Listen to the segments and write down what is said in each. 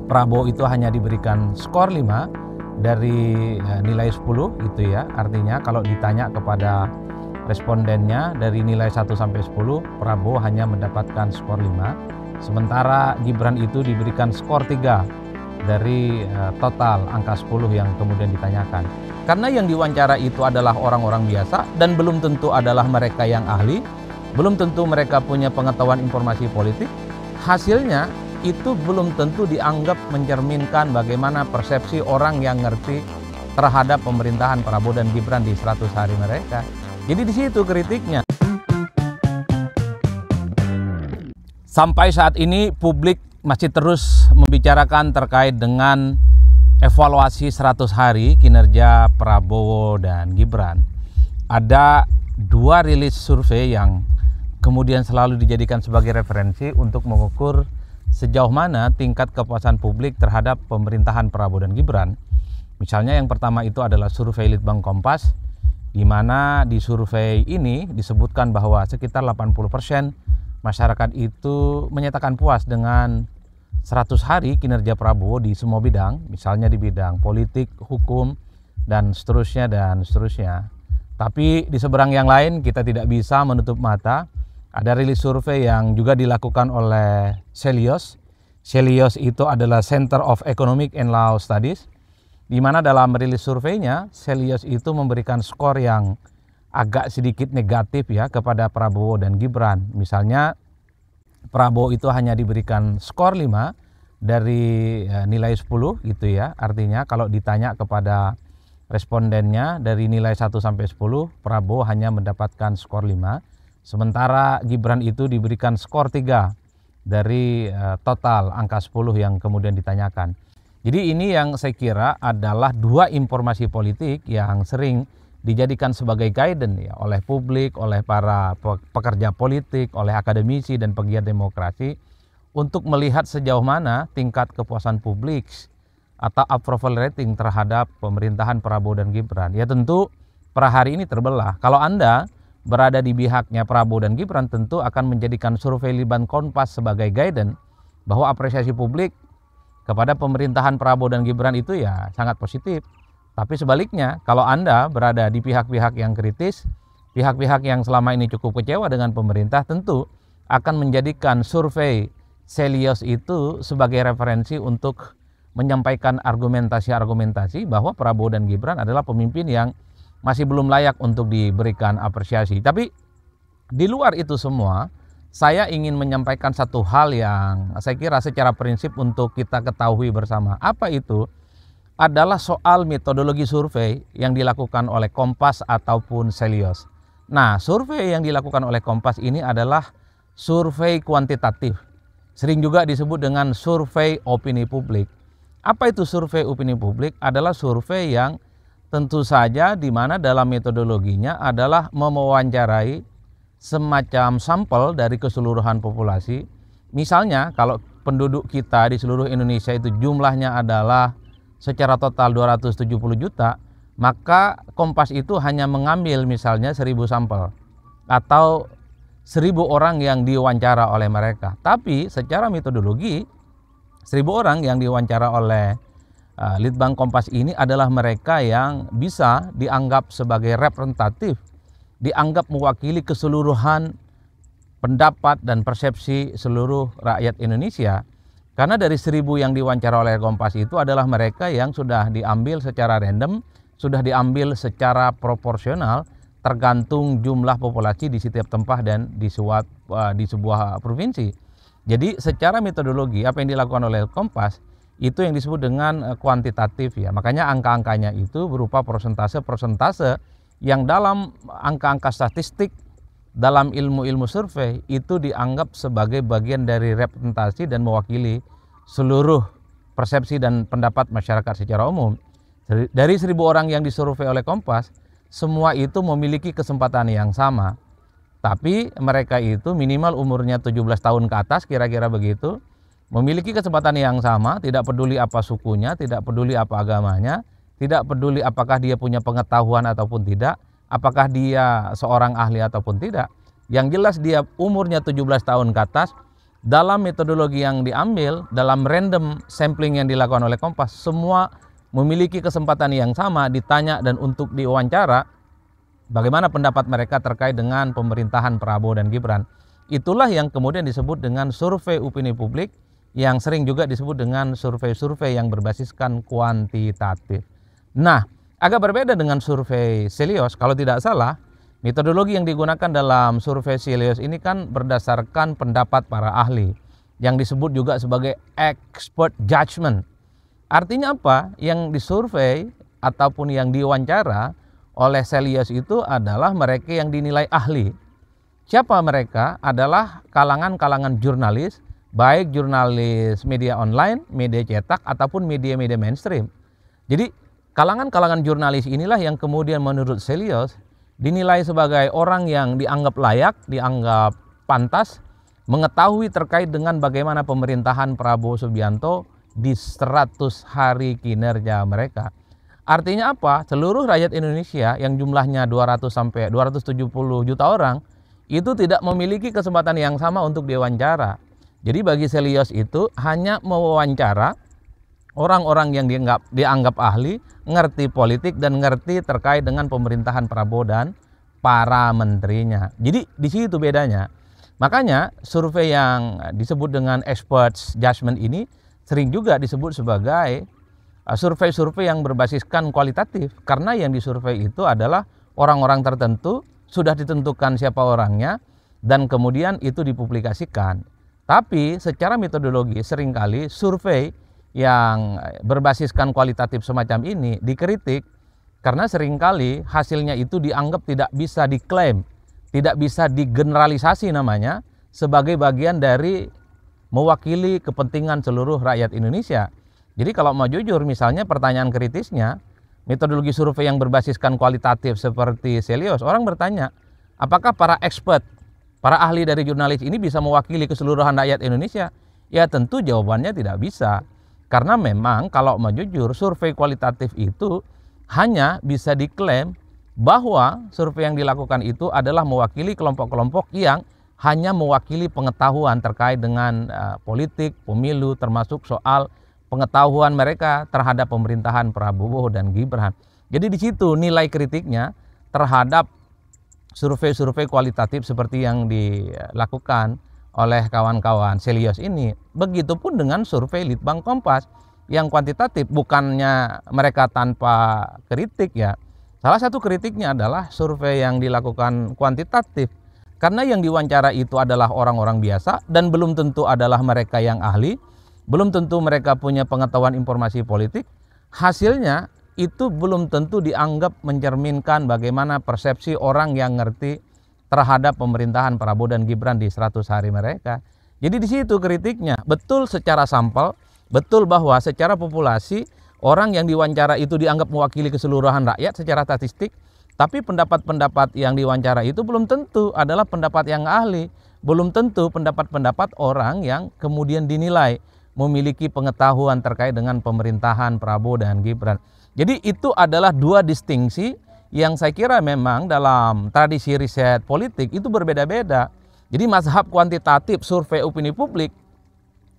Prabowo itu hanya diberikan skor 5 dari nilai 10 gitu ya. Artinya kalau ditanya kepada respondennya dari nilai 1 sampai 10, Prabowo hanya mendapatkan skor 5. Sementara Gibran itu diberikan skor 3 dari total angka 10 yang kemudian ditanyakan. Karena yang diwawancara itu adalah orang-orang biasa dan belum tentu adalah mereka yang ahli, belum tentu mereka punya pengetahuan informasi politik, hasilnya itu belum tentu dianggap mencerminkan bagaimana persepsi orang yang ngerti terhadap pemerintahan Prabowo dan Gibran di 100 hari mereka. Jadi di situ kritiknya. Sampai saat ini publik masih terus membicarakan terkait dengan evaluasi 100 hari kinerja Prabowo dan Gibran. Ada 2 rilis survei yang kemudian selalu dijadikan sebagai referensi untuk mengukur sejauh mana tingkat kepuasan publik terhadap pemerintahan Prabowo dan Gibran. Misalnya yang pertama itu adalah survei Litbang Kompas, di mana di survei ini disebutkan bahwa sekitar 80% masyarakat itu menyatakan puas dengan 100 hari kinerja Prabowo di semua bidang, misalnya di bidang politik, hukum, dan seterusnya dan seterusnya. Tapi di seberang yang lain kita tidak bisa menutup mata. Ada rilis survei yang juga dilakukan oleh Celios. Celios itu adalah Center of Economic and Law Studies, di mana dalam rilis surveinya Celios itu memberikan skor yang agak sedikit negatif ya kepada Prabowo dan Gibran. Misalnya Prabowo itu hanya diberikan skor 5 dari nilai 10 gitu ya. Artinya kalau ditanya kepada respondennya dari nilai 1 sampai 10, Prabowo hanya mendapatkan skor 5. Sementara Gibran itu diberikan skor 3 dari total angka 10 yang kemudian ditanyakan. Jadi ini yang saya kira adalah 2 informasi politik yang sering dijadikan sebagai guidance ya oleh publik, oleh para pekerja politik, oleh akademisi dan pegiat demokrasi untuk melihat sejauh mana tingkat kepuasan publik atau approval rating terhadap pemerintahan Prabowo dan Gibran. Ya tentu per hari ini terbelah. Kalau Anda berada di pihaknya Prabowo dan Gibran, tentu akan menjadikan survei Litbang Kompas sebagai guidance bahwa apresiasi publik kepada pemerintahan Prabowo dan Gibran itu ya sangat positif. Tapi sebaliknya, kalau Anda berada di pihak-pihak yang kritis, pihak-pihak yang selama ini cukup kecewa dengan pemerintah, tentu akan menjadikan survei Celios itu sebagai referensi untuk menyampaikan argumentasi-argumentasi bahwa Prabowo dan Gibran adalah pemimpin yang masih belum layak untuk diberikan apresiasi. Tapi di luar itu semua, saya ingin menyampaikan satu hal yang saya kira secara prinsip untuk kita ketahui bersama. Apa itu? Adalah soal metodologi survei yang dilakukan oleh Kompas ataupun Celios. Nah, survei yang dilakukan oleh Kompas ini adalah survei kuantitatif. Sering juga disebut dengan survei opini publik. Apa itu survei opini publik? Adalah survei yang tentu saja di mana dalam metodologinya adalah mewawancarai semacam sampel dari keseluruhan populasi. Misalnya kalau penduduk kita di seluruh Indonesia itu jumlahnya adalah secara total 270 juta, maka Kompas itu hanya mengambil misalnya 1000 sampel atau 1000 orang yang diwawancara oleh mereka. Tapi secara metodologi 1000 orang yang diwawancara oleh Litbang Kompas ini adalah mereka yang bisa dianggap sebagai representatif, dianggap mewakili keseluruhan pendapat dan persepsi seluruh rakyat Indonesia. Karena dari 1000 yang diwawancara oleh Kompas itu adalah mereka yang sudah diambil secara random, sudah diambil secara proporsional tergantung jumlah populasi di setiap tempat dan di sebuah provinsi. Jadi secara metodologi apa yang dilakukan oleh Kompas itu yang disebut dengan kuantitatif ya. Makanya angka-angkanya itu berupa persentase-persentase yang dalam angka-angka statistik dalam ilmu-ilmu survei itu dianggap sebagai bagian dari representasi dan mewakili seluruh persepsi dan pendapat masyarakat secara umum. Dari 1000 orang yang disurvei oleh Kompas, semua itu memiliki kesempatan yang sama. Tapi mereka itu minimal umurnya 17 tahun ke atas kira-kira begitu. Memiliki kesempatan yang sama, tidak peduli apa sukunya, tidak peduli apa agamanya, tidak peduli apakah dia punya pengetahuan ataupun tidak, apakah dia seorang ahli ataupun tidak. Yang jelas dia umurnya 17 tahun ke atas, dalam metodologi yang diambil, dalam random sampling yang dilakukan oleh Kompas, semua memiliki kesempatan yang sama ditanya dan untuk diwawancara bagaimana pendapat mereka terkait dengan pemerintahan Prabowo dan Gibran. Itulah yang kemudian disebut dengan survei opini publik, yang sering juga disebut dengan survei-survei yang berbasiskan kuantitatif. Nah, agak berbeda dengan survei Celios. Kalau tidak salah, metodologi yang digunakan dalam survei Celios ini kan berdasarkan pendapat para ahli, yang disebut juga sebagai expert judgment. Artinya apa? Yang disurvei ataupun yang diwawancara oleh Celios itu adalah mereka yang dinilai ahli. Siapa mereka? Adalah kalangan-kalangan jurnalis, baik jurnalis media online, media cetak, ataupun media-media mainstream. Jadi kalangan-kalangan jurnalis inilah yang kemudian menurut Celios dinilai sebagai orang yang dianggap layak, dianggap pantas, mengetahui terkait dengan bagaimana pemerintahan Prabowo Subianto di 100 hari kinerja mereka. Artinya apa? Seluruh rakyat Indonesia yang jumlahnya 200 sampai 270 juta orang itu tidak memiliki kesempatan yang sama untuk diwawancara. Jadi bagi Celios itu hanya mewawancara orang-orang yang dianggap ahli, ngerti politik dan ngerti terkait dengan pemerintahan Prabowo dan para menterinya. Jadi di situ bedanya. Makanya survei yang disebut dengan experts judgment ini sering juga disebut sebagai survei-survei yang berbasiskan kualitatif, karena yang disurvei itu adalah orang-orang tertentu, sudah ditentukan siapa orangnya, dan kemudian itu dipublikasikan. Tapi secara metodologi seringkali survei yang berbasiskan kualitatif semacam ini dikritik karena seringkali hasilnya itu dianggap tidak bisa diklaim, tidak bisa digeneralisasi namanya sebagai bagian dari mewakili kepentingan seluruh rakyat Indonesia. Jadi kalau mau jujur, misalnya pertanyaan kritisnya, metodologi survei yang berbasiskan kualitatif seperti Celios, orang bertanya, apakah para expert, para ahli dari jurnalis ini bisa mewakili keseluruhan rakyat Indonesia? Ya tentu jawabannya tidak bisa. Karena memang kalau mau jujur, survei kualitatif itu hanya bisa diklaim bahwa survei yang dilakukan itu adalah mewakili kelompok-kelompok yang hanya mewakili pengetahuan terkait dengan politik, pemilu, termasuk soal pengetahuan mereka terhadap pemerintahan Prabowo dan Gibran. Jadi di situ nilai kritiknya terhadap survei-survei kualitatif seperti yang dilakukan oleh kawan-kawan Celios ini. Begitupun dengan survei Litbang Kompas yang kuantitatif, bukannya mereka tanpa kritik ya. Salah satu kritiknya adalah survei yang dilakukan kuantitatif, karena yang diwawancara itu adalah orang-orang biasa dan belum tentu adalah mereka yang ahli, belum tentu mereka punya pengetahuan informasi politik. Hasilnya itu belum tentu dianggap mencerminkan bagaimana persepsi orang yang ngerti terhadap pemerintahan Prabowo dan Gibran di 100 hari mereka. Jadi di situ kritiknya. Betul secara sampel, betul bahwa secara populasi orang yang diwawancara itu dianggap mewakili keseluruhan rakyat secara statistik, tapi pendapat-pendapat yang diwawancara itu belum tentu adalah pendapat yang ahli, belum tentu pendapat-pendapat orang yang kemudian dinilai memiliki pengetahuan terkait dengan pemerintahan Prabowo dan Gibran. Jadi itu adalah dua distingsi yang saya kira memang dalam tradisi riset politik itu berbeda-beda. Jadi mazhab kuantitatif survei opini publik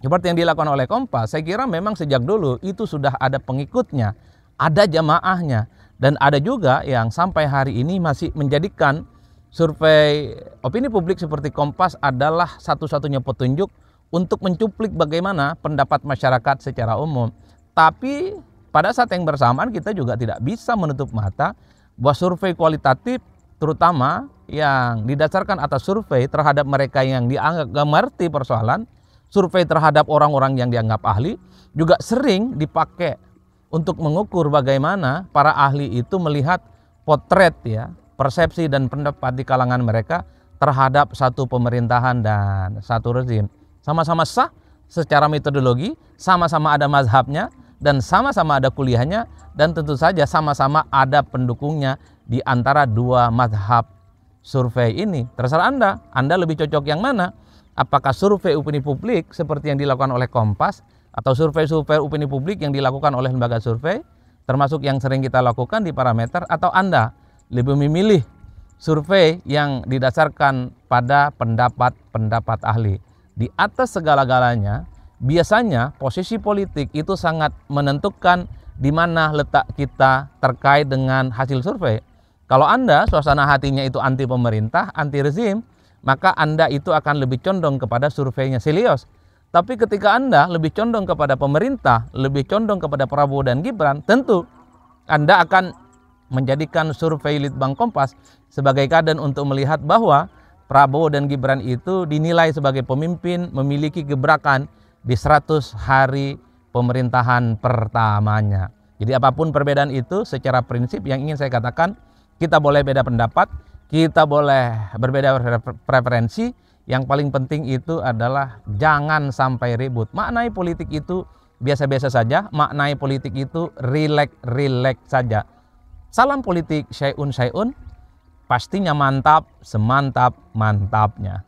seperti yang dilakukan oleh Kompas, saya kira memang sejak dulu itu sudah ada pengikutnya, ada jamaahnya, dan ada juga yang sampai hari ini masih menjadikan survei opini publik seperti Kompas adalah satu-satunya petunjuk untuk mencuplik bagaimana pendapat masyarakat secara umum. Tapi pada saat yang bersamaan kita juga tidak bisa menutup mata bahwa survei kualitatif, terutama yang didasarkan atas survei terhadap mereka yang dianggap mengerti persoalan, survei terhadap orang-orang yang dianggap ahli, juga sering dipakai untuk mengukur bagaimana para ahli itu melihat potret ya, persepsi dan pendapat di kalangan mereka terhadap satu pemerintahan dan satu rezim. Sama-sama sah secara metodologi, sama-sama ada mazhabnya, dan sama-sama ada kuliahnya, dan tentu saja sama-sama ada pendukungnya di antara dua mazhab survei ini. Terserah Anda lebih cocok yang mana? Apakah survei opini publik seperti yang dilakukan oleh Kompas, atau survei-survei opini publik yang dilakukan oleh lembaga survei, termasuk yang sering kita lakukan di Parameter, atau Anda lebih memilih survei yang didasarkan pada pendapat-pendapat ahli? di atas segala-galanya, biasanya posisi politik itu sangat menentukan di mana letak kita terkait dengan hasil survei. Kalau Anda suasana hatinya itu anti pemerintah, anti rezim, maka Anda itu akan lebih condong kepada surveinya Silios. Tapi ketika Anda lebih condong kepada pemerintah, lebih condong kepada Prabowo dan Gibran, tentu Anda akan menjadikan survei Litbang Kompas sebagai kaden untuk melihat bahwa Prabowo dan Gibran itu dinilai sebagai pemimpin memiliki gebrakan di 100 hari pemerintahan pertamanya. Jadi apapun perbedaan itu, secara prinsip yang ingin saya katakan, kita boleh beda pendapat, kita boleh berbeda preferensi, yang paling penting itu adalah jangan sampai ribut. Maknai politik itu biasa-biasa saja, maknai politik itu rileks saja. Salam politik syai'un, pastinya mantap, semantap-mantapnya.